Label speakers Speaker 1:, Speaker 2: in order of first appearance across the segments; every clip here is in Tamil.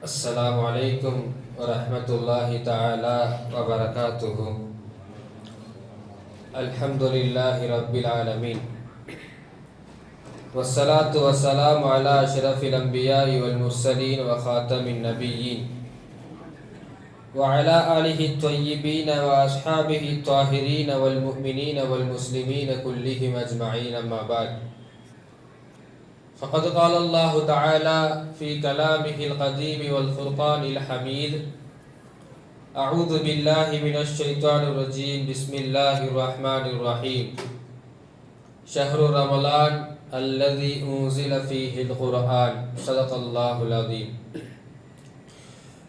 Speaker 1: السلام عليكم ورحمة الله تعالى وبركاته. الحمد لله رب العالمين، والصلاة والسلام على أشرف الأنبياء والمرسلين وخاتم النبيين وعلى آله الطيبين وأصحابه الطاهرين والمؤمنين والمسلمين كلهم أجمعين، أما بعد. فقد قال الله تعالى في كلامه القديم والفرقان الحميد: أعوذ بالله من الشيطان الرجيم، بسم الله الرحمن الرحيم. شهر رمضان الذي أنزل فيه القرآن، صدق الله العظيم.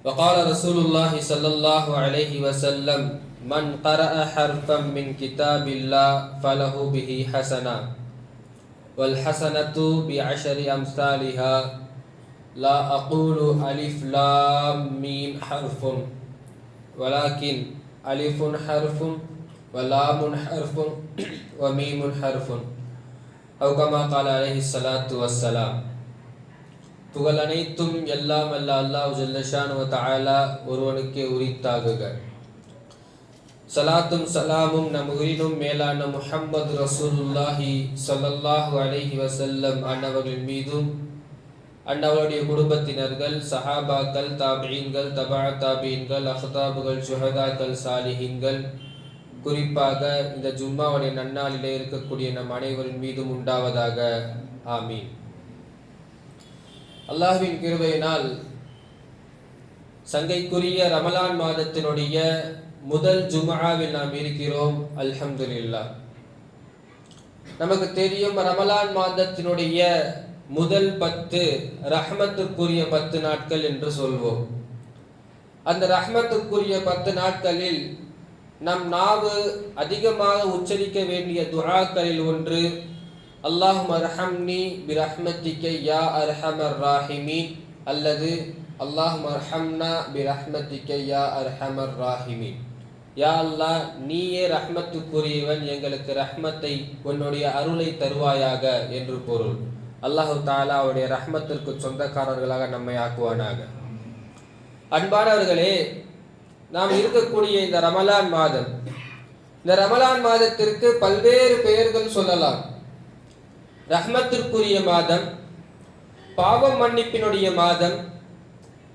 Speaker 1: وقال رسول الله صلى الله عليه وسلم: من قرأ حرفا من كتاب الله فله به حسنة، والحسنة بعشر أمثالها. لا أقول ألف لام ميم حرف، ولكن ألف حرف ولام حرف وميم حرف، أو كما قال عليه الصلاة والسلام. புகழ் அனைத்தும் எல்லாம் அல்ல அல்லாஹ் ஜல்லஷானு வ தஆலா ஒருவனுக்கே உரித்தாகுக. சலாத்தும் சலாமும் நம் உயிரினும் மேலான முஹம்மது ரசூலுல்லாஹி ஸல்லல்லாஹு அலைஹி வஸல்லம் அன்னவர்கள் மீதும், அன்னவருடைய குடும்பத்தினர்கள், சஹாபாக்கள், தாபிஈன்கள், தபா தாபிஈன்கள், அஹ்தாபுகள், சுஹதாக்கள், சாலிஹீன்கள், குறிப்பாக இந்த ஜும்மாவுடைய நன்னாளிலே இருக்கக்கூடிய நம் அனைவரின் மீதும் உண்டாவதாக. ஆமீன். அல்லாஹ்வின் கிருபையினால் சங்கைக்குரிய ரமலான் மாதத்தினுடைய முதல் ஜும்ஆவில் நாம் இருக்கிறோம். அல்ஹம்துலில்லாஹ். நமக்கு தெரியும், ரமலான் மாதத்தினுடைய முதல் 10 ரஹ்மத்துக்குரிய 10 நாட்கள் என்று சொல்வோம். அந்த ரஹ்மத்துக்குரிய 10 நாட்களில் நம் நாவு அதிகமாக உச்சரிக்க வேண்டிய துஆக்களில் ஒன்று அல்லாஹும்ம அர்ஹம்னி பிரஹ்மத்திக யா அர்ஹமர் ராஹிமீன், அல்லது அல்லாஹும்ம அர்ஹம்னா பிரஹ்மத்திக யா அர்ஹமர் ராஹிமீன். யா அல்லாஹ், நீயே ரஹ்மத்துக்குரியவன், எங்களுக்கு ரஹ்மத்தை, உன்னுடைய அருளை தருவாயாக என்று பொருள். அல்லாஹு தஆலா அவருடைய ரஹ்மத்திற்கு சொந்தக்காரர்களாக நம்மை ஆக்குவானாக. அன்பானவர்களே, நாம் இருக்கக்கூடிய இந்த ரமலான் மாதம், இந்த ரமலான் மாதத்திற்கு பல்வேறு பெயர்கள் சொல்லலாம். ரஹ்மத்திற்குரிய மாதம், பாவம் மன்னிப்பினுடைய மாதம்,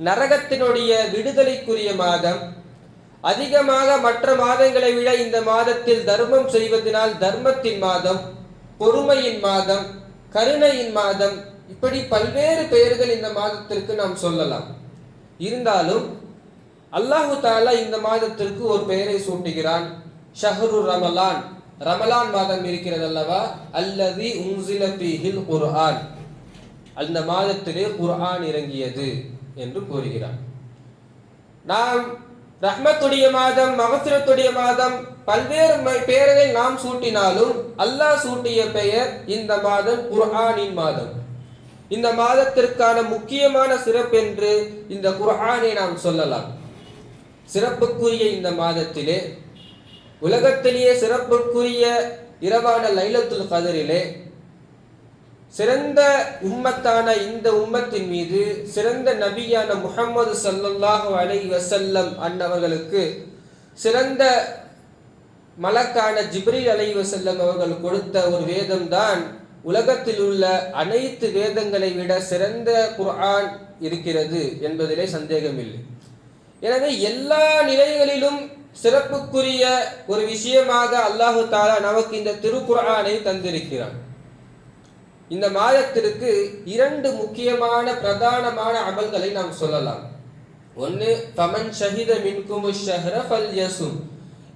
Speaker 1: நரகத்தினுடைய விடுதலைக்குரிய மாதம், அதிகமாக மற்ற மாதங்களை விட இந்த மாதத்தில் தர்மம் செய்வதனால் தர்மத்தின் மாதம், பொறுமையின் மாதம், கருணையின் மாதம், இப்படி பல்வேறு பெயர்கள் இந்த மாதத்திற்கு நாம் சொல்லலாம். இருந்தாலும் அல்லாஹு தஆலா இந்த மாதத்திற்கு ஒரு பெயரை சூட்டுகிறான். ஷஹ்ரு ரமலான், ரமலான் மாதம் இருக்கிறது அல்லவா, அல்லதி உன்சில ஃபீஹில் குர்ஆன், அந்த மாதத்திலே குர்ஆன் இறங்கியது என்று கூறுகிறான். நாம் ரஹ்மத்துடைய மாதம், மக்ஃபிரத்துடைய மாதம், பல்வேறு பெயர்களை நாம் சூட்டினாலும் அல்லாஹ் சூட்டிய பெயர் இந்த மாதம் குர்ஆனின் மாதம். இந்த மாதத்திற்கான முக்கியமான சிறப்பு என்று இந்த குர்ஆனை நாம் சொல்லலாம். சிறப்புக்குரிய இந்த மாதத்திலே, உலகத்திலேயே சிறப்புக்குரிய இரவான லைலத்துல் கத்ரிலே, சிறந்த உம்மத்தான இந்த உம்மத்தின் மீது சிறந்த நபியான முஹம்மது ஸல்லல்லாஹு அலைஹி வஸல்லம் அன்னவர்களுக்கு சிறந்த மலக்கான ஜிப்ரீல் அலைஹி வஸல்லம் அவர்கள் கொடுத்த ஒரு வேதம் தான் உலகத்தில் உள்ள அனைத்து வேதங்களை விட சிறந்த குர்ஆன் இருக்கிறது என்பதிலே சந்தேகமில்லை. எனவே எல்லா நிலைகளிலும் சிறப்புக்குரிய ஒரு விஷயமாக அல்லாஹு தஆலா நமக்கு இந்த திருக்குர்ஆனை தந்திருக்கிறான். இந்த மாதத்திற்கு 2 முக்கியமான பிரதானமான அமல்களை நாம் சொல்லலாம். ஒன்று, ஃபமன் ஷஹித மின்கும் ஷஹ்ர ஃபல்யஸும்,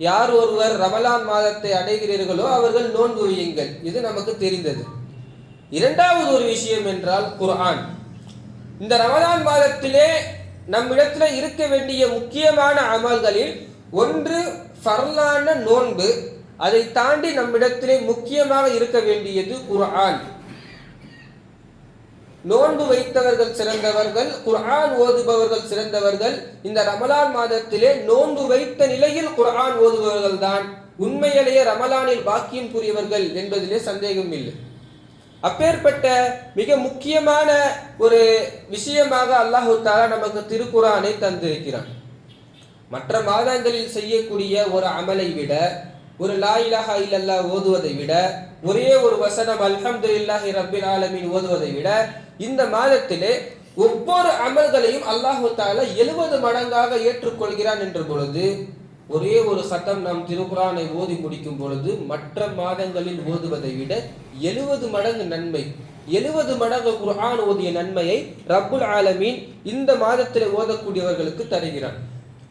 Speaker 1: யார் ஒருவர் ரமலான் மாதத்தை அடைகிறீர்களோ அவர்கள் நோன்பு வையுங்கள். இது நமக்கு தெரிந்தது. இரண்டாவது ஒரு விஷயம் என்றால் குர்ஆன். இந்த ரமலான் மாதத்திலே நம்மிடத்தில் இருக்க வேண்டிய முக்கியமான அமல்களில் ஒன்று ஃபர்லான நோன்பு. அதை தாண்டி நம்மிடத்திலே முக்கியமாக இருக்க வேண்டியது குர்ஆன். நோன்பு வைத்தவர்கள் சிறந்தவர்கள், குர்ஆன் ஓதுபவர்கள் சிறந்தவர்கள். இந்த ரமலான் மாதத்திலே நோன்பு வைத்த நிலையில் குர்ஆன் ஓதுபவர்கள் தான் உண்மையிலேயே ரமலானில் பாக்கியம் புரியவர்கள் என்பதிலே சந்தேகம் இல்லை. அப்பேற்பட்ட மிக முக்கியமான ஒரு விஷயமாக அல்லாஹு தஆலா நமக்கு திருக்குர்ஆனை தந்திருக்கிறான். மற்ற மாதங்களில் செய்யக்கூடிய ஒரு அமலை விட, ஒரு லா இலாஹா இல்லல்லாஹ் ஓதுவதை விட, ஒரே ஒரு வசனம் அல்ஹம்துலில்லாஹி ரப்பில் ஆலமீன் ஓதுவதை விட, இந்த மாதத்திலே ஒவ்வொரு அமல்களையும் அல்லாஹு தஆலா 70 மடங்காக ஏற்றுக்கொள்கிறான் என்ற பொழுது, ஒரே ஒரு சட்டம் நாம் திருக்குர்ஆனை ஓதி முடிக்கும் பொழுது மற்ற மாதங்களில் ஓதுவதை விட 70 மடங்கு நன்மை, 70 மடங்கு குர்ஆன் ஓதிய நன்மையை ரப்புல் ஆலமீன் இந்த மாதத்தில் ஓதக்கூடியவர்களுக்கு தருகிறான்.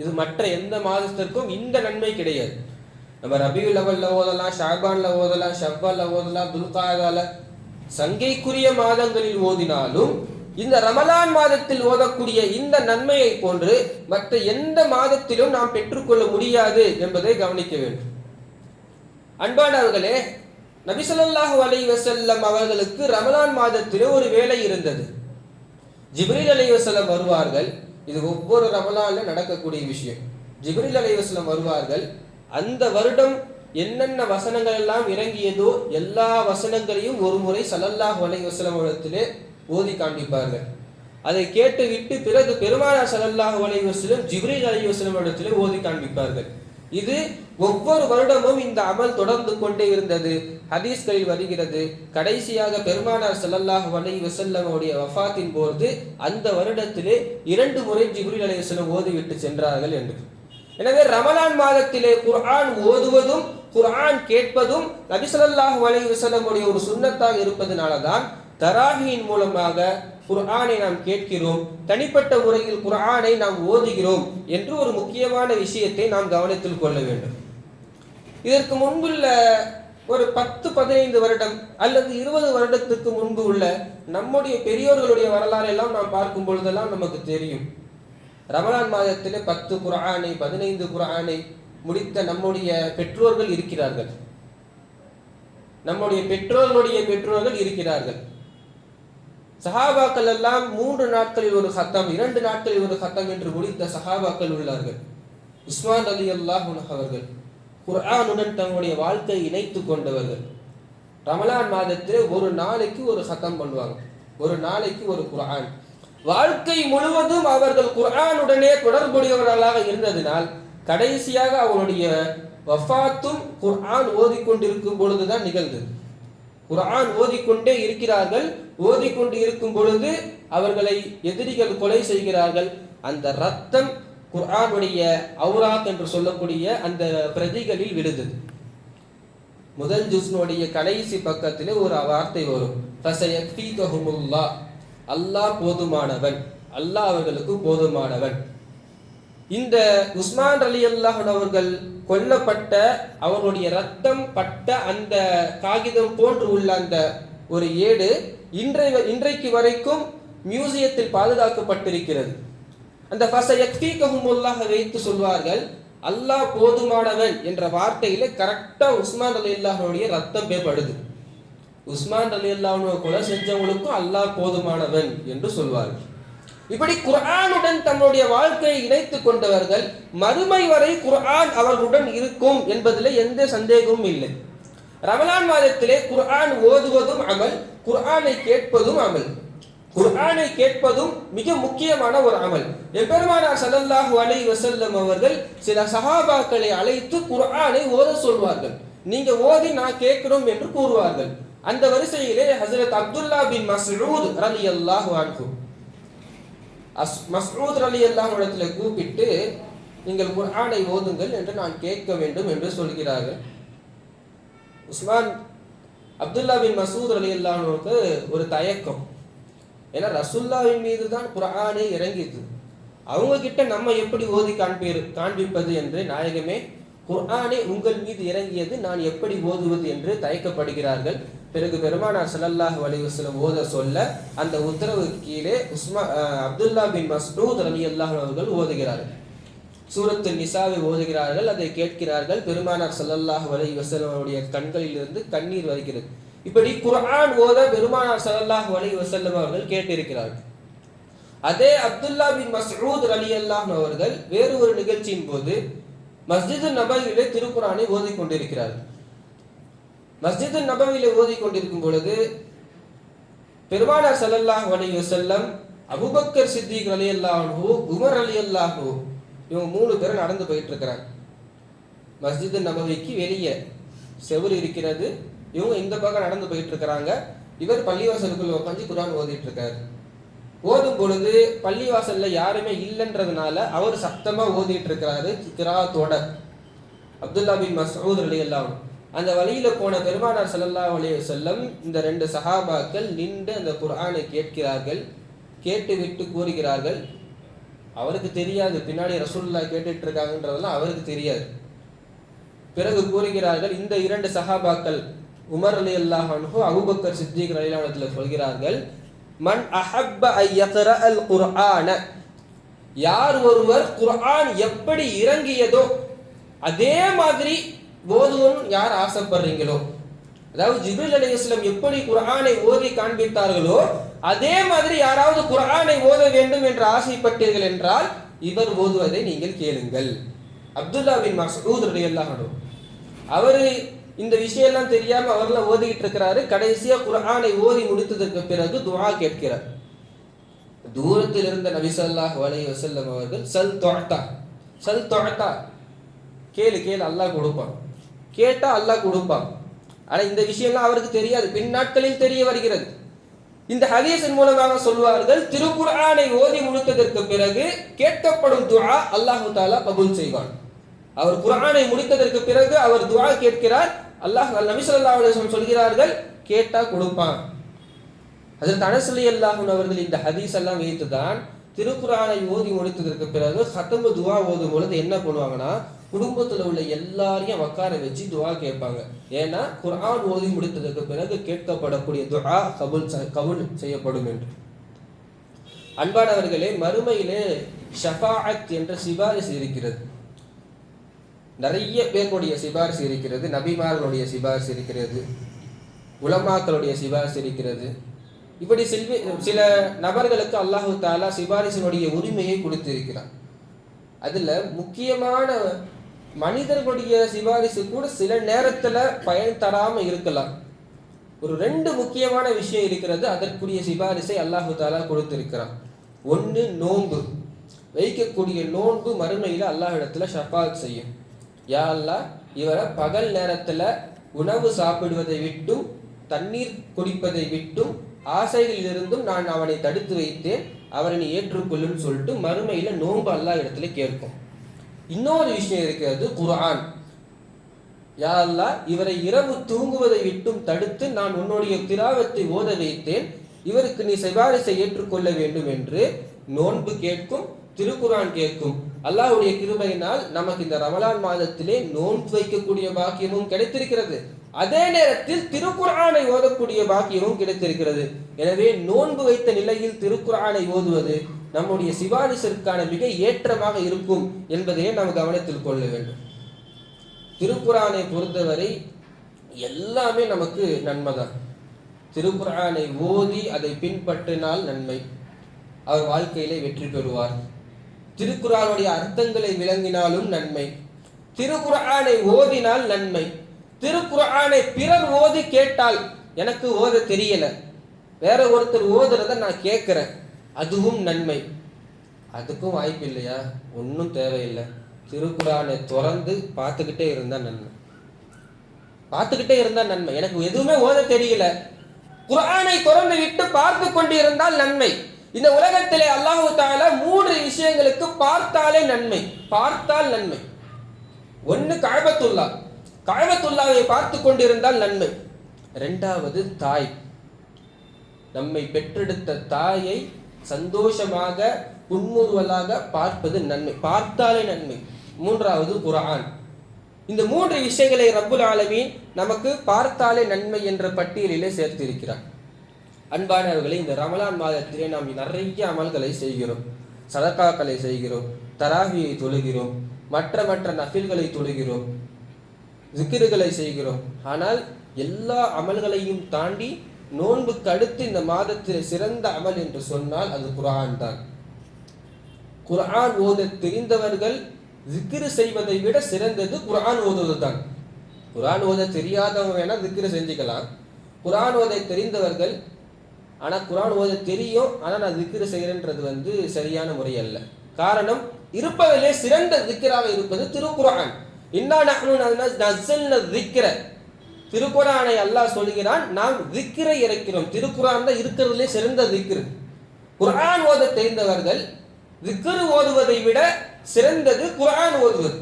Speaker 1: இது மற்ற எந்த மாதத்திற்கும் இந்த நன்மை கிடையாது. நம்ம ரபியுல் அவல்ல ஓதலாம், ஷாபான்ல ஓதலாம், ஷவ்வால்ல ஓதலாம், துல்காதால சங்கைக்குரிய மாதங்களில் ஓதினாலும் இந்த ரமலான் மாதத்தில் ஓதக்கூடிய இந்த நன்மையை போன்று மற்ற எந்த மாதத்திலும் நாம் பெற்றுக்கொள்ள முடியாது என்பதை கவனிக்க வேண்டும். அன்பானவர்களே, நபி ஸல்லல்லாஹு அலைஹி வஸல்லம் அவர்களுக்கு ரமலான் மாதத்திலே ஒரு வேலை இருந்தது. ஜிப்ரீல் அலைஹிஸ்ஸலாம் வருவார்கள். இது ஒவ்வொரு ரமலான்ல நடக்கக்கூடிய விஷயம். ஜிப்ரீல் அலைஹிஸ்ஸலாம் வருவார்கள். அந்த வருடம் என்னென்ன வசனங்கள் எல்லாம் இறங்கியதோ எல்லா வசனங்களையும் ஒரு முறை ஸல்லல்லாஹு அலைஹி வஸல்லம் இடத்திலே ஓதி காண்பிப்பார்கள். அதை கேட்டுவிட்டு பிறகு பெருமானார் ஸல்லல்லாஹு அலைஹி வஸல்லம் ஜிப்ரீல் அலைஹிஸ்ஸலாம் இடத்திலே ஓதி காண்பிப்பார்கள். இது ஒவ்வொரு வருடமும் இந்த அமல் தொடர்ந்து கொண்டே இருந்தது. ஹதீஸ்களில் வருகிறது, கடைசியாக பெருமானார் ஸல்லல்லாஹு அலைஹி வஸல்லம் உடைய வஃபாத்தின் போது அந்த வருடத்திலே 2 முறை ஜிப்ரீல் அலைஹிஸ்ஸலாம் ஓதிவிட்டு சென்றார்கள் என்று. எனவே ரமலான் மாதத்திலே குர்ஆன் ஓதுவதும் குர்ஆன் கேட்பதும் நபி ஸல்லல்லாஹு அலைஹி வஸல்லம் உடைய ஒரு சுன்னத்தாக இருப்பதனால தான் தராவியின் மூலமாக குர்ஆனை நாம் கேட்கிறோம், தனிப்பட்ட முறையில் குர்ஆனை நாம் ஓதுகிறோம் என்று ஒரு முக்கியமான விஷயத்தை நாம் கவனத்தில் கொள்ள வேண்டும். இதற்கு முன்புள்ள ஒரு 10-15 வருடம் அல்லது 20 வருடத்துக்கு முன்பு உள்ள நம்முடைய பெரியோர்களுடைய வரலாறு எல்லாம் நாம் பார்க்கும் பொழுதெல்லாம் நமக்கு தெரியும். ரமலான் மாதத்திலே 10 குர்ஆனை 15 குர்ஆனை முடித்த நம்முடைய பெற்றோர்கள் இருக்கிறார்கள். நம்முடைய பெற்றோர்களுடைய பெற்றோர்கள் இருக்கிறார்கள். சஹாபாக்கள் எல்லாம் 3 நாட்களில் ஒரு ஹத்தம், 2 நாட்களில் ஒரு ஹத்தம் என்று முடித்த சஹாபாக்கள் உள்ளார்கள். உஸ்மான் ரலியல்லாஹு அன்ஹு அவர்கள் குர்ஆனுடன் தங்களுடைய வாழ்க்கையை இணைத்துக் கொண்டவர்கள். ரமலான் மாதத்திலே ஒரு நாளைக்கு ஒரு ஹத்தம் பண்ணுவாங்க, ஒரு நாளைக்கு ஒரு குர்ஆன். வாழ்க்கை முழுவதும் அவர்கள் குர்ஆனுடனே தொடர்புடையவர்களாக இருந்ததினால் கடைசியாக அவருடைய வஃபாத்தும் குர்ஆன் ஓதிக்கொண்டிருக்கும் பொழுதுதான் நிகழ்ந்தது. குர்ஆன் ஓதிக்கொண்டே இருக்கிறார்கள். ஓதிக்கொண்டு இருக்கும் பொழுது அவர்களை எதிரிகள் கொலை செய்கிறார்கள். அந்த ரத்தம் குர்ஆனுடைய அவுராக் என்று சொல்லக்கூடிய அந்த பிரதிகளில் விழுந்தது. முதல் ஜுஸ்னுடைய கடைசி பக்கத்திலே ஒரு வார்த்தை வரும், ஃபஸயக்ஃபீகஹுமுல்லாஹ், அல்லாஹ் போதுமானவன், அல்லாஹ் அவர்களுக்கு போதுமானவன். இந்த உஸ்மான் ரலியல்லாஹு அன்ஹு அவர்கள் கொல்லப்பட்ட, அவர்களுடைய ரத்தம் பட்ட அந்த காகிதம் போன்று உள்ள அந்த ஒரு ஏடு இன்றைக்கு வரைக்கும் மியூசியத்தில் பாதுகாக்கப்பட்டிருக்கிறது. அந்த ஃபஸயக்ஃபீகஹுமுல்லாஹ் வைத்து சொல்வார்கள், அல்லாஹ் போதுமானவன் என்ற வார்த்தையில கரெக்டா உஸ்மான் ரலியல்லாஹு அன்ஹுடைய ரத்தம் பேப்படுது. உஸ்மான் ரலியல்லாஹு அன்ஹு கொலை செஞ்சவங்களுக்கும் அல்லாஹ் போதுமானவன் என்று சொல்வார்கள். இப்படி குர்ஆனுடன் தன்னுடைய வாழ்க்கையை இணைத்துக் கொண்டவர்கள் மறுமை வரை குர்ஆன் அவர்களுடன் இருக்கும் என்பதில் எந்த சந்தேகமும் இல்லை. ரமலான் மாதத்திலே குர்ஆன் ஓதுவதும் அமல், குர்ஆனை கேட்பதும் அமல். குர்ஆனை கேட்பதும் மிக முக்கியமான ஒரு அமல். எம்பெருமானார் ஸல்லல்லாஹு அலைஹி வஸல்லம் அவர்கள் சில சஹாபாக்களை அழைத்து குர்ஆனை ஓத சொல்வார்கள். நீங்க ஓதி நான் கேட்கிறோம் என்று கூறுவார்கள். அந்த வரிசையிலே ஹஜ்ரத் அப்துல்லா பின் மஸ்ஊத் ரலியல்லாஹு அன்ஹு, மஸ்ஊத் ரலியல்லாஹு அன்ஹு இடத்துல கூப்பிட்டு நீங்கள் குர்ஆனை ஓதுங்கள் என்று நான் கேட்க வேண்டும் என்று சொல்கிறார்கள். உஸ்மான் அப்துல்லா பின் மஸ்ஊத் ரலியல்லாஹு அன்ஹுக்கு ஒரு தயக்கம். ஏன்னா ரசூலுல்லாஹ்வின் மீது தான் குர்ஆனே இறங்கியது. அவங்க கிட்ட நம்ம எப்படி ஓதி காண்பிப்பது என்று, நாயகமே குர்ஆனே உங்கள் மீது இறங்கியது, நான் எப்படி ஓதுவது என்று தயக்கப்படுகிறார்கள். பிறகு பெருமானார் ஸல்லல்லாஹு அலைஹி வஸல்லம் ஓத சொல்ல அந்த உத்தரவுக்கு கீழே அப்துல்லா பின் மஸ்ஊத் ரலியல்லாஹு அன்ஹு அவர்கள் ஓதுகிறார்கள். சூரத்துன் நிசாவை ஓதுகிறார்கள். அதை கேட்கிறார்கள். பெருமானார் ஸல்லல்லாஹு அலைஹி வஸல்லம் அவருடைய கண்களில் இருந்து கண்ணீர் வருகிறது. இப்படி குர்ஆன் ஓத பெருமானார் ஸல்லல்லாஹு அலைஹி வஸல்லம் அவர்கள் கேட்டிருக்கிறார்கள். அதே அப்துல்லா பின் மஸ்ஊத் ரலியல்லாஹு அன்ஹு அவர்கள் வேறு ஒரு நிகழ்ச்சியின் போது மஸ்ஜிது நபவியிலே திருக்குர்ஆனை ஓதிக் கொண்டிருக்கிறார்கள். மஸ்ஜிது நபவியிலே ஓதிக் கொண்டிருக்கும் பொழுது பெருமானார் ஸல்லல்லாஹு அலைஹி வஸல்லம், அபூபக்கர் சித்திக் ரலியல்லாஹு அன்ஹு, உமர் ரலியல்லாஹு, இவங்க 3 பேரும் நடந்து போயிட்டு இருக்கிறாங்க. மஸ்ஜித் நபவிக்கு வெளியே செவுரு இருக்கிறது. இவங்க இந்த பக்கம் நடந்து போயிட்டு இருக்கிறாங்க. இவர் பள்ளிவாசலுக்குள்ள உட்காந்து குர்ஆன் ஓதிட்டு இருக்காரு. ஓதும் பொழுது பள்ளிவாசல்ல யாருமே இல்லைன்றதுனால அவர் சத்தமா ஓதிட்டு இருக்கிறாரு கிராத்தோட. அப்துல்லா பின் மஸ்ஊத் ரலியல்லாஹு அன்ஹு அந்த வழியில போன பெருமானார் ஸல்லல்லாஹு அலைஹி வஸல்லம் இந்த 2 சஹாபாக்கள் நின்று அந்த குர்ஆனை கேட்கிறார்கள். கேட்டுவிட்டு கூறுகிறார்கள், அவருக்கு தெரியாது பின்னாடி ரசூலுல்லாஹ் கேட்டுட்டு இருக்காங்கன்றதெல்லாம் அவருக்கு தெரியாது. பிறகு கூறுகிறார்கள், இந்த 2 சஹாபாக்கள் உமர் ரலியல்லாஹு அன்ஹு, அபூபக்கர் சித்திக் ரலியல்லாஹு அன்ஹு சொல்கிறார்கள், மன் அஹப்ப அன் யக்ரஅல் குர்ஆன, யார் ஒருவர் குர்ஆன் எப்படி இறங்கியதோ அதே மாதிரி ஓதுவோம் யார் ஆசைப்படுறீங்களோ, அதாவது ஜிப்ரீல் அலைஹிஸ்ஸலாம் எப்படி குர்ஆனை ஓதி காண்பித்தார்களோ அதே மாதிரி யாராவது குர்ஆனை ஓத வேண்டும் என்று ஆசைப்பட்டீர்கள் என்றால் இவர் ஓதுவதை நீங்கள் கேளுங்கள். அப்துல்லா பின் மஸ்ஊத் ரலியல்லாஹு அன்ஹு அவரு இந்த விஷயம்லாம் தெரியாம அவர்லாம் ஓதிக்கிட்டு இருக்கிறாரு. கடைசியா குர்ஆனை ஓதி முடித்ததற்கு பிறகு துஆ கேட்கிறார். தூரத்தில் இருந்த நபி ஸல்லல்லாஹு அலைஹி வஸல்லம் அவர்கள், சல் துஅதா, சல் துஅதா, கேளு கேளு அல்லாஹ் கொடுப்பான், கேட்டா அல்லாஹ் கொடுப்பான். ஆனா இந்த விஷயம்லாம் அவருக்கு தெரியாது, பின்னாட்களில் தெரிய வருகிறது. இந்த ஹதீஸின் மூலமாக சொல்வார்கள், திருக்குர்ஆனை ஓதி முடித்ததற்கு பிறகு கேட்கப்படும் துஆ அல்லாஹ் தஆலா கபூல் செய்வான். அவர் குர்ஆனை முடித்ததற்கு பிறகு அவர் துஆ கேட்கிறார், அல்லாஹ் நபி ஸல்லல்லாஹு அலைஹி வஸல்லம் சொல்கிறார்கள், கேட்டா கொடுப்பான். ஹஜ்ரத் அனஸ் ரலியல்லாஹு அன்ஹு அவர்கள் இந்த ஹதீஸ் எல்லாம் வைத்துதான் திருக்குர்ஆனை ஓதி முடித்ததற்கு பிறகு ஹத்ம் துஆ ஓதும் பொழுது என்ன பண்ணுவாங்கன்னா, குடும்பத்தில் உள்ள எல்லாரையும் உட்கார வச்சு துஆ கேட்பாங்க. ஏன்னா குர்ஆன் ஓதி முடித்ததற்கு பிறகு கேட்கப்படக்கூடிய துஆ கபூல் செய்யப்படும் என்று. அன்பானவர்களே, மறுமையிலே ஷஃபாஅத் என்ற சிபாரிசு இருக்கிறது. நிறைய பேர்களுடைய சிபாரிசு இருக்கிறது. நபிமார்களுடைய சிபாரிசு இருக்கிறது, உலமாக்களுடைய சிபாரிசு இருக்கிறது. இப்படி சில நபர்களுக்கு அல்லாஹு தஆலா சிபாரிசினுடைய உரிமையை கொடுத்திருக்கிறார். அதுல முக்கியமான மனிதர்களுடைய சிபாரிசு கூட சில நேரத்துல பயன் தராம இருக்கலாம். ஒரு 2 முக்கியமான விஷயம் இருக்கிறது, அதற்குரிய சிபாரிசை அல்லாஹு தஆலா கொடுத்திருக்கிறான். ஒன்று, நோன்பு. வைக்கக்கூடிய நோன்பு மறுமையில அல்லாஹ் இடத்துல ஷஃபாஅத் செய்யும். யா அல்லாஹ், இவரை பகல் நேரத்துல உணவு சாப்பிடுவதை விட்டும் தண்ணீர் குடிப்பதை விட்டும் ஆசைகளிலிருந்தும் நான் அவனை தடுத்து வைத்தேன், அவரை நீ ஏற்றுக்கொள்ளுன்னு சொல்லிட்டு மறுமையில நோன்பு அல்லாஹ் இடத்துல கேட்கும். இன்னொரு விஷயம் இருக்கிறது, குர்ஆன். யா அல்லாஹ், இவரை இரவு தூங்குவதை விட்டும் தடுத்து நான் உன்னுடைய திலாவத்தை ஓத வைத்தேன், இவருக்கு நீ சிபாரிசை ஏற்றுக்கொள்ள வேண்டும் என்று நோன்பு கேட்கும், திருக்குர்ஆன் கேட்கும். அல்லாஹ்வுடைய கிருபையினால் நமக்கு இந்த ரமலான் மாதத்திலே நோன்பு வைக்கக்கூடிய பாக்கியமும் கிடைத்திருக்கிறது. அதே நேரத்தில் திருக்குர்ஆனை ஓதக்கூடிய பாக்கியமும் கிடைத்திருக்கிறது. எனவே நோன்பு வைத்த நிலையில் திருக்குர்ஆனை ஓதுவது நம்முடைய சிபாரிசிற்கான மிக ஏற்றமாக இருக்கும் என்பதையே நாம் கவனத்தில் கொள்ள வேண்டும். திருக்குர்ஆனை பொறுத்தவரை எல்லாமே நமக்கு நன்மைதான். திருக்குர்ஆனை ஓதி அதை பின்பற்றினால் நன்மை, அவர் வாழ்க்கையிலே வெற்றி பெறுவார். திருக்குர்ஆனுடைய அர்த்தங்களை விளங்கினாலும் நன்மை, திருக்குர்ஆனை ஓதினால் நன்மை. திருக்குர்ஆனை பிறர் ஓதி கேட்டால், எனக்கு ஓத தெரியல, வேற ஒருத்தர் ஓதுறத நான் கேட்கிறேன், அதுவும் நன்மை. அதுக்கும் வாய்ப்பு இல்லையா? ஒன்றும் தேவையில்லை, திருக்குர்ஆனை திறந்து பார்த்துக்கிட்டே இருந்தா நன்மை, பார்த்துக்கிட்டே இருந்தா நன்மை. எனக்கு எதுவுமே ஓத தெரியல, குர்ஆனை திறந்து விட்டு பார்த்து கொண்டு இருந்தால் நன்மை. இந்த உலகத்திலே அல்லாஹ் தஆலா 3 விஷயங்களுக்கு பார்த்தாலே நன்மை, பார்த்தால் நன்மை. ஒன்னு கஅபத்துல்லா, கஅபத்துல்லாவை பார்த்து கொண்டிருந்தால் நன்மை. 2வது தாய், நம்மை பெற்றெடுத்த தாயை சந்தோஷமாக புன்முறுவலாக பார்ப்பது நன்மை, பார்த்தாலே நன்மை. 3வது குர்ஆன். இந்த 3 விஷயங்களை ரப்புல் ஆலமீன் நமக்கு பார்த்தாலே நன்மை என்ற பட்டியலிலே சேர்த்திருக்கிறார். அன்பானவர்களே, இந்த ரமலான் மாதத்திலே நாம் நிறைய அமல்களை செய்கிறோம், சதகாக்களை செய்கிறோம், தராவியை தொழுகிறோம், மற்ற நஃபில்களை தொழுகிறோம், ஜிக்ருகளை செய்கிறோம். ஆனால் எல்லா அமல்களையும் தாண்டி நோன்புக்கு அடுத்து இந்த மாதத்தில் சிறந்த அமல் என்று சொன்னால் அது குர்ஆன் தான். குர்ஆன் ஓத தெரிந்தவர்கள் ஜிக்ரு செய்வதை விட சிறந்தது குர்ஆன் ஓதுவது தான். குர்ஆன் ஓத தெரியாதவங்க வேணா ஜிக்ரு செஞ்சுக்கலாம். குர்ஆன் ஓத தெரிந்தவர்கள் ஆனால் குர்ஆன் ஓத தெரியும், ஆனால் நான் திக்ரு செய்கிறேன்றது சரியான முறை அல்ல. காரணம், இருப்பதிலே சிறந்த திக்ராக இருப்பது திருக்குர்ஆன். இன்னா நஹ்னு நஸல்னா திக்ர, திருக்குர்ஆனை அல்லாஹ் சொல்கிறான், நாம் திக்ரை இறக்கிறோம். திருக்குர்ஆன் தான் இருக்கிறதுலே சிறந்த திக்ரு. குர்ஆன் ஓத தெரிந்தவர்கள் திக்ரு ஓதுவதை விட சிறந்தது குர்ஆன் ஓதுவது.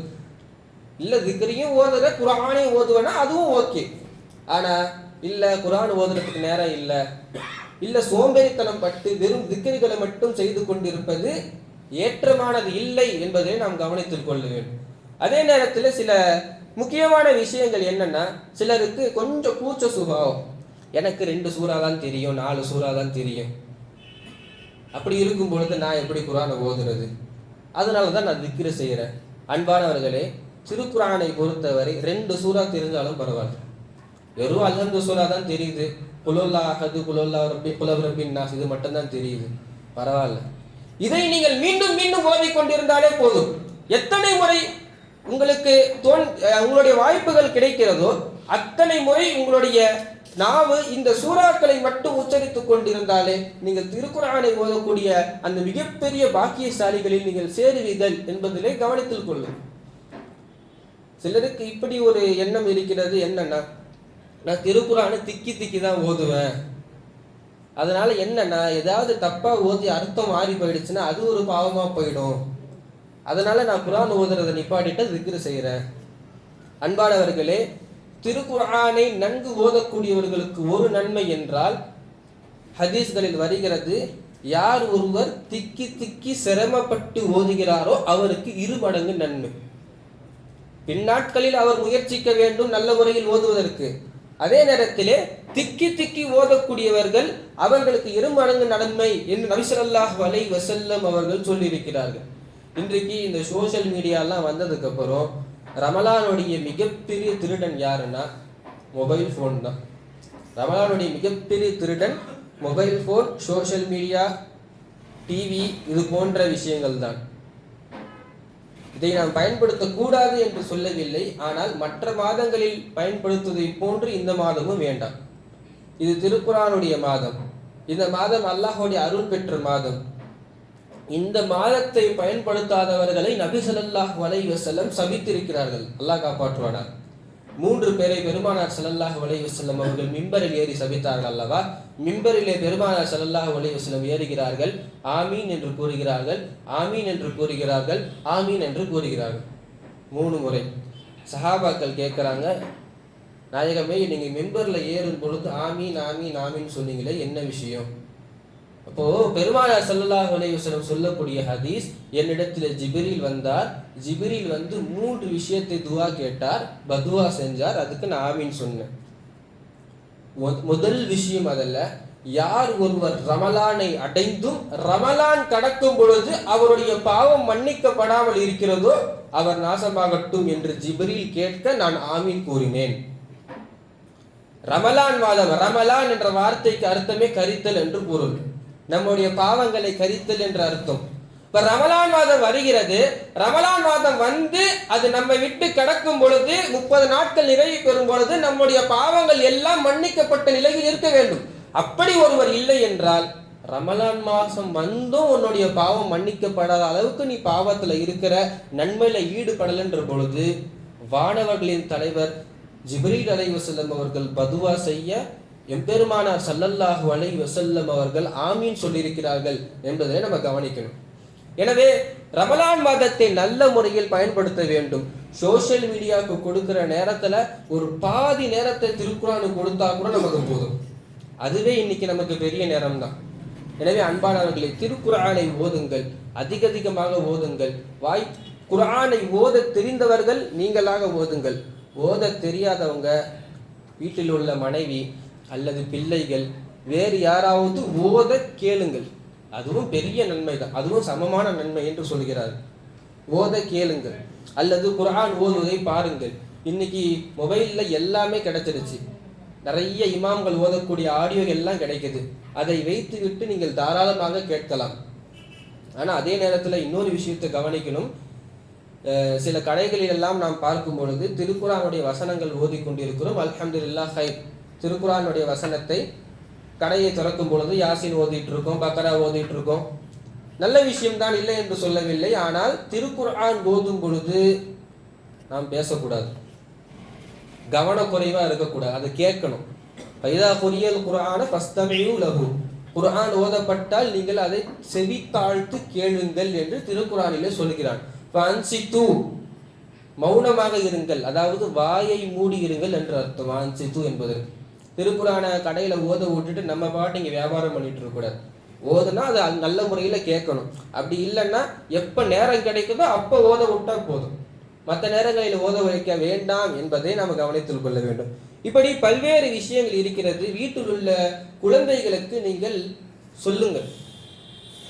Speaker 1: இல்லை திக்ரையும் ஓதுற குர்ஆனையும் ஓதுவனா அதுவும் ஓகே. ஆனால் இல்லை குர்ஆன் ஓதுறதுக்கு நேரம் இல்லை சோம்பேறித்தனம் பட்டு வெறும் திக்ருகளை மட்டும் செய்து கொண்டிருப்பது ஏற்றமானது இல்லை என்பதை நாம் கவனித்துக் கொள்ள வேண்டும். அதே நேரத்தில் சில முக்கியமான விஷயங்கள் என்னன்னா, சிலருக்கு கொஞ்சம் கூச்ச சுபாவம். எனக்கு 2 சூறா தான் தெரியும், 4 சூறா தான் தெரியும். அப்படி இருக்கும் பொழுது நான் எப்படி குர்ஆனை ஓதுறது? அதனால தான் நான் திக்ரு செய்கிறேன். அன்பானவர்களே, திருக்குர்ஆனை பொறுத்தவரை 2 சூறா தெரிஞ்சாலும் பரவாயில்ல. வெறும் அல்ஹம்து சூறா தான் தெரியுது, குலுல்லா அஹது குலுல்லா ரப்பி குலவ் ரப்பின் நாஸ் இது மட்டும்தான் தெரியுது, பரவாயில்ல. இதை நீங்கள் மீண்டும் மீண்டும் ஓதிக்கொண்டிருந்தாலே போதும். எத்தனை முறை உங்களுக்கு உங்களுடைய வாய்ப்புகள் கிடைக்கிறதோ அத்தனை முறை உங்களுடைய நாவு இந்த சூறாக்களை மட்டும் உச்சரித்துக் கொண்டிருந்தாலே நீங்கள் திருக்குர்ஆனை ஓதக்கூடிய அந்த மிகப்பெரிய பாக்கியசாலிகளில் நீங்கள் சேருவீர்கள் என்பதிலே கவனித்துக் கொள்ளும். சிலருக்கு இப்படி ஒரு எண்ணம் இருக்கிறது, என்னன்னா, நான் திருக்குர்ஆனை திக்கி தான் ஓதுவேன், அதனால என்னன்னா ஏதாவது தப்பா ஓதி அர்த்தம் மாறி போயிடுச்சுன்னா அது ஒரு பாவமா போயிடும், அதனால நான் குர்ஆன் ஓதுறதை நிப்பாட்டிட்டு திக்ரு செய்கிறேன். அன்பானவர்களே, திருக்குர்ஆனை நன்கு ஓதக்கூடியவர்களுக்கு ஒரு நன்மை என்றால், ஹதீஸ்களில் வருகிறது, யார் ஒருவர் திக்கி சிரமப்பட்டு ஓதுகிறாரோ அவருக்கு 2 மடங்கு நன்மை. பின்னாட்களில் அவர் முயற்சிக்க வேண்டும் நல்ல முறையில் ஓதுவதற்கு. அதே நேரத்திலே திக்கி ஓதக்கூடியவர்கள் அவர்களுக்கு 2 மடங்கு நன்மை என்று நபி ஸல்லல்லாஹு அலைஹி வஸல்லம் அவர்கள் சொல்லியிருக்கிறார்கள். இன்றைக்கு இந்த சோஷியல் மீடியாலாம் வந்ததுக்கு அப்புறம் ரமலானுடைய மிகப்பெரிய திருடன் யாருன்னா மொபைல் ஃபோன் தான். ரமலானுடைய மிகப்பெரிய திருடன் mobile phone, social media, TV, இது போன்ற விஷயங்கள் தான். இதை நாம் பயன்படுத்தக்கூடாது என்று சொல்லவில்லை, ஆனால் மற்ற மாதங்களில் பயன்படுத்துவதை போன்று இந்த மாதமும் வேண்டாம். இது திருக்குர்ஆனுடைய மாதம், இந்த மாதம் அல்லாஹ்வுடைய அருள் பெற்ற மாதம். இந்த மாதத்தை பயன்படுத்தாதவர்களை நபி ஸல்லல்லாஹு அலைஹி வஸல்லம் சபித்திருக்கிறார்கள். அல்லாஹ் காப்பாற்றுவானார். 3 பேரை பெருமானார் ஸல்லல்லாஹு அலைஹி வஸல்லம் அவர்கள் மிம்பரில் ஏறி சபித்தார்கள் அல்லவா? மிம்பரிலே பெருமானார் ஸல்லல்லாஹு அலைஹி வஸல்லம் ஏறுகிறார்கள், ஆமீன் என்று கூறுகிறார்கள், ஆமீன் என்று கூறுகிறார்கள், ஆமீன் என்று கூறுகிறார்கள் 3 முறை. சஹாபாக்கள் கேட்குறாங்க, நாயகமே நீங்க மிம்பர்ல ஏறும் பொழுது ஆமீன் ஆமீன் ஆமீன் சொன்னீங்களே, என்ன விஷயம்? அப்போ பெருமானார் ஸல்லல்லாஹு அலைஹி வஸல்லம் சொல்லக்கூடிய ஹதீஸ், என்னிடத்தில் ஜிப்ரீல் வந்தார், ஜிப்ரீல் வந்து 3 விஷயத்தை துவா கேட்டார், பதுவா செஞ்சார், அதுக்கு நான் ஆமீன் சொன்னேன். முதல் விஷயம் அதல்ல, யார் ஒருவர் ரமலானை அடைந்தும் ரமலான் கடக்கும் பொழுது அவருடைய பாவம் மன்னிக்கப்படாமல் இருக்கிறதோ அவர் நாசமாகட்டும் என்று ஜிப்ரீல் கேட்க நான் ஆமீன் கூறினேன். ரமலான் மாதம், ரமலான் என்ற வார்த்தைக்கு அர்த்தமே கரித்தல் என்று பொருள். நம்முடைய பாவங்களை கரித்தல் என்ற அர்த்தம். இப்ப ரமலான் மாதம் வருகிறது, ரமலான் மாதம் வந்து அது நம்மை விட்டு கடக்கும் பொழுது 30 நாட்கள் நிறைவு பெறும் பொழுது நம்முடைய பாவங்கள் எல்லாம் மன்னிக்கப்பட்ட நிலையில் இருக்க வேண்டும். அப்படி ஒருவர் இல்லை என்றால், ரமலான் மாசம் வந்தும் உன்னுடைய பாவம் மன்னிக்கப்படாத அளவுக்கு நீ பாவத்துல இருக்கிற, நன்மையில ஈடுபடலன்ற பொழுது வானவர்களின் தலைவர் ஜிப்ரீல் அலைஹி வஸல்லம் அவர்கள் பதுவா செய்ய எம்பெருமானார் ஸல்லல்லாஹு அலைஹி வஸல்லம் அவர்கள் ஆமீன் சொல்லியிருக்கிறார்கள் என்பதை நம்ம கவனிக்கணும். எனவே ரமலான் மாதத்தை நல்ல முறையில் பயன்படுத்த வேண்டும். சோஷியல் மீடியாவுக்கு கொடுக்கிற நேரத்துல ஒரு பாதி நேரத்தை திருக்குர்ஆனுக்கு கொடுத்தா கூட நமக்கு போதும், அதுவே இன்னைக்கு நமக்கு பெரிய நேரம் தான். எனவே அன்பானவர்களை, திருக்குர்ஆனை ஓதுங்கள், அதிகமாக ஓதுங்கள். குர்ஆனை ஓத தெரிந்தவர்கள் நீங்களாக ஓதுங்கள். ஓத தெரியாதவங்க வீட்டில் உள்ள மனைவி அல்லது பிள்ளைகள் வேறு யாராவது ஓத கேளுங்கள், அதுவும் பெரிய நன்மை தான், அதுவும் சமமான நன்மை என்று சொல்கிறார். ஓத கேளுங்கள் அல்லது குர்ஆன் ஓதுவதை பாருங்கள். இன்னைக்கு மொபைலில் எல்லாமே கிடைச்சிருச்சு, நிறைய இமாம்கள் ஓதக்கூடிய ஆடியோ எல்லாம் கிடைக்குது, அதை வைத்து விட்டு நீங்கள் தாராளமாக கேட்கலாம். ஆனால் அதே நேரத்தில் இன்னொரு விஷயத்தை கவனிக்கணும். சில கடைகளிலெல்லாம் நாம் பார்க்கும் பொழுது திருக்குர்ஆனுடைய வசனங்கள் ஓதிக்கொண்டிருக்கிறோம், அல்ஹம்துலில்லாஹ் ஹைர், திருக்குர்ஆனுடைய வசனத்தை கடையை திறக்கும் பொழுது யாசின் ஓதிட்டு இருக்கோம், பக்கரா ஓதிட்டு இருக்கோம். நல்ல விஷயம்தான், இல்லை என்று சொல்லவில்லை. ஆனால் திருக்குர்ஆன் ஓதும் பொழுது நாம் பேசக்கூடாது, கவனக்குறைவா இருக்கக்கூடாது, அதை கேட்கணும். பைதா குரியல் குர்ஆன ஃபஸ்தமிஉ லஹு, குர்ஆன் ஓதப்பட்டால் நீங்கள் அதை செவி தாழ்த்து கேளுங்கள் என்று திருக்குர்ஆனிலே சொல்கிறான். ஃபன்சித்து, மௌனமாக இருங்கள், அதாவது வாயை மூடி இருங்கள் என்று அர்த்தம். ஃபன்சித்து என்பதற்கு திருக்குர்ஆனை கடையில ஓத விட்டுட்டு நம்ம பாட்டு இங்கே வியாபாரம் பண்ணிட்டு இருக்கக்கூடாது. ஓதுனா அது நல்ல முறையில் கேட்கணும். அப்படி இல்லைன்னா எப்போ நேரம் கிடைக்குதோ அப்போ ஓத விட்டா போதும், மற்ற நேரங்களில் ஓத வைக்க வேண்டாம் என்பதை நாம் கவனித்துக் கொள்ள வேண்டும். இப்படி பல்வேறு விஷயங்கள் இருக்கிறது. வீட்டில் உள்ள குழந்தைகளுக்கு நீங்கள் சொல்லுங்கள்,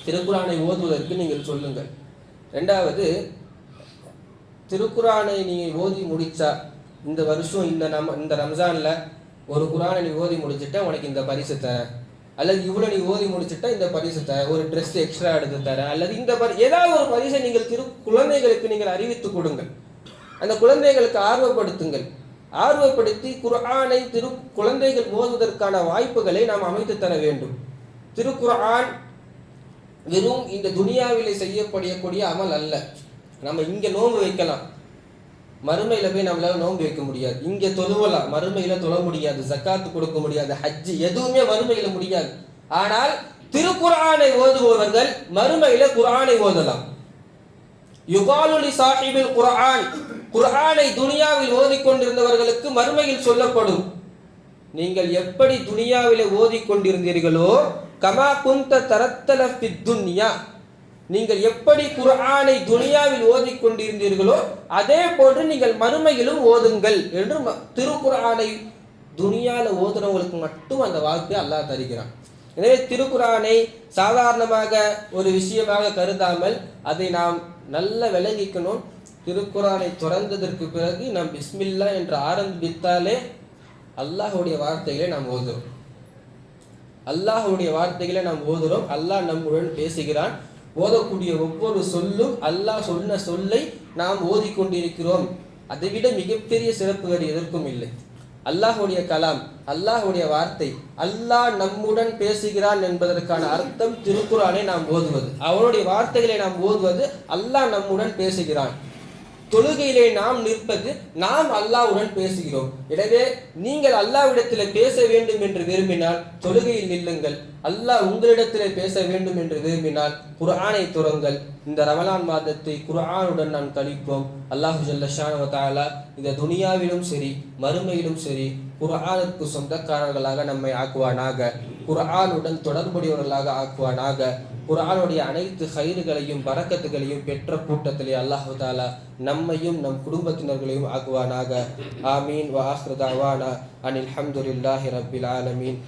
Speaker 1: திருக்குர்ஆனை ஓதுவதற்கு நீங்கள் சொல்லுங்கள். ரெண்டாவது, திருக்குர்ஆனை நீங்கள் ஓதி முடிச்சா இந்த வருஷம் இந்த ரம்ஜான்ல ஒரு குர்ஆனை நீ ஓதி முடிச்சுட்டா உனக்கு இந்த பரிசு தரேன், அல்லது இவ்வளோ நீ ஓதி முடிச்சுட்டா இந்த பரிசு தரேன், ஒரு ட்ரெஸ் எக்ஸ்ட்ரா எடுத்து தரேன், அல்லது இந்த ஏதாவது ஒரு பரிசை நீங்கள் குழந்தைகளுக்கு நீங்கள் அறிவித்து கொடுங்கள். அந்த குழந்தைகளுக்கு ஆர்வப்படுத்துங்கள். ஆர்வப்படுத்தி குர்ஆனை குழந்தைகள் ஓதுவதற்கான வாய்ப்புகளை நாம் அமைத்து தர வேண்டும். திருக்குர்ஆன் வெறும் இந்த துனியாவிலே செய்யப்படக்கூடிய அமல் அல்ல. நம்ம இங்கே நோன்பு வைக்கலாம், மறுமையில போய் நம்மளால நோன்பு வைக்க முடியாது. இங்கே தொழுவலாம், மறுமையில தொழ முடியாது. ஜக்காத்து கொடுக்க முடியாது, ஹஜ்ஜி எதுவுமே மறுமையில முடியாது. ஆனால் திருக்குர்ஆனை ஓதுபவர்கள் மறுமையில குர்ஆனை ஓதலாம். யுகாலு லி சாஹிபில் குர்ஆன், குர்ஆனை துனியாவில் ஓதிக்கொண்டிருந்தவர்களுக்கு மறுமையில் சொல்லப்படும், நீங்கள் எப்படி துனியாவிலே ஓதிக்கொண்டிருந்தீர்களோ, கமா குந்த தரத்தல ஃபித் துன்யா, நீங்கள் எப்படி குர்ஆனை துனியாவில் ஓதிக்கொண்டிருந்தீர்களோ அதே போன்று நீங்கள் மறுமையிலும் ஓதுங்கள் என்று திருக்குர்ஆனை துனியாவில் ஓதுறவங்களுக்கு மட்டும் அந்த வாய்ப்பை அல்லாஹ் தருகிறான். எனவே திருக்குர்ஆனை சாதாரணமாக ஒரு விஷயமாக கருதாமல் அதை நாம் நல்ல விளங்கிக்கணும். திருக்குர்ஆனை திறந்ததற்கு பிறகு நாம் பிஸ்மில்லா என்று ஆரம்பித்தாலே அல்லாஹ்வுடைய வார்த்தைகளை நாம் ஓதுறோம். அல்லாஹ்வுடைய வார்த்தைகளை நாம் ஓதுறோம். அல்லாஹ் நம்முடன் பேசுகிறான். ஓதக்கூடிய ஒவ்வொரு சொல்லும் அல்லாஹ் சொன்ன சொல்லை நாம் ஓதிக்கொண்டிருக்கிறோம். அதைவிட மிகப்பெரிய சிறப்பு வேறு எதற்கும் இல்லை. அல்லாஹ்வுடைய கலாம், அல்லாஹ்வுடைய வார்த்தை, அல்லாஹ் நம்முடன் பேசுகிறான் என்பதற்கான அர்த்தம் திருக்குர்ஆனை நாம் ஓதுவது, அவனுடைய வார்த்தைகளை நாம் ஓதுவது. அல்லாஹ் நம்முடன் பேசுகிறான். தொழுகையிலே நாம் நிற்பது, நாம் அல்லாஹ்வுடன் பேசுகிறோம். எனவே நீங்கள் அல்லாஹ்விடத்தில் பேச வேண்டும் என்று விரும்பினால் தொழுகையில் நில்லுங்கள். அல்லாஹ் உங்களிடத்தில் பேச வேண்டும் என்று விரும்பினால் குர்ஆனை துறங்கள். இந்த ரமலான் மாதத்தை குர்ஆனுடன் நாம் கழிப்போம். அல்லாஹு ஜல்ல ஷானஹு வ தஆலா இந்த துனியாவிலும் சரி மறுமையிலும் சரி குர்ஆனுக்கு சொந்தக்காரர்களாக நம்மை ஆக்குவானாக, குர்ஆனுடன் தொடர்புடையவர்களாக ஆக்குவானாக. குர்ஆனுடைய அனைத்து ஹைறுகளையும் பரக்கத்துகளையும் பெற்ற கூட்டத்திலே அல்லாஹு தஆலா நம்மையும் நம் குடும்பத்தினர்களையும் ஆக்குவானாக. ஆமீன். வ ஆখিরு தஅவானா அனில் ஹம்துலில்லாஹி ரப்பில் ஆலமீன்.